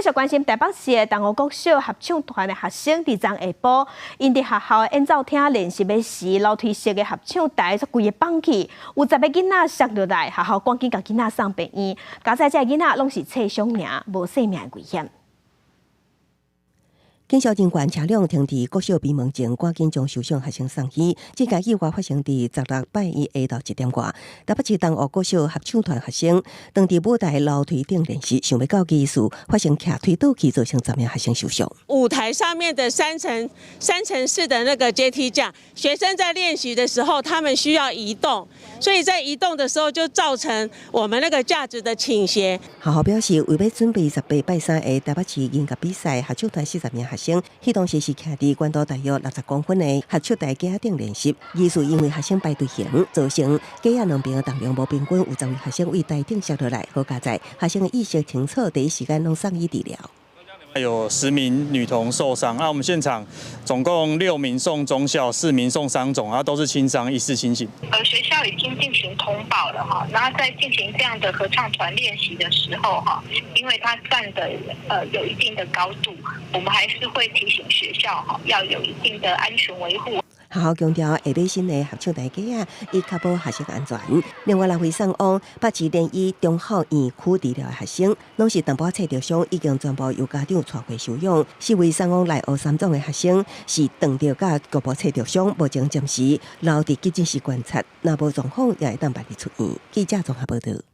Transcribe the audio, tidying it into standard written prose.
继续关心台北市的同学国小合唱团的学生，伫昨下晡，因伫学校的演奏厅练习的时，楼梯式的合唱台则规个放弃，有10个囡仔摔落来，学校赶紧甲囡仔送病院。加在这囡仔拢是侧伤尔，无生命危险。警消人员车辆停伫国小闭门前，赶紧将受伤学生送医。这件意外发生伫16拜一下昼1点外，台北市同学国小合唱团学生当伫舞台楼梯顶练习，想要到技术发生卡推倒去，造成10名学生受伤。舞台上面的三层式的那个阶梯架，学生在练习的时候，他们需要移动，所以在移动的时候就造成我们那个架子的倾斜。学校表示，为要准备18拜3的台北市音乐比赛，合唱团40名学生迄当时是徛伫高度大约60公分的合唱台架顶练习，技术因为学生排队行，造成架两边重量无平均，有10位学生为台顶摔落来，好加在学生的意识清楚，第一时间拢送医治疗。有10名女童受伤，我们现场总共6名送中校，4名送伤总，都是轻伤，疑似清醒。学校已经进行通报了哈，然后在进行这样的合唱团练习的时候哈，因为它站的有一定的高度，我们还是会提醒学校哈要有一定的安全维护。学校强调下尾新的合唱台架以确保学生安全。另外，来回送往北市联医中校院区治疗的学生，拢是淡薄切着伤，已经全部由家长带回收养。4位送往内湖3中的学生是撞到甲局部切着伤，目前暂时留伫急诊室观察，若无状况也会当办理出院。记者综合报道。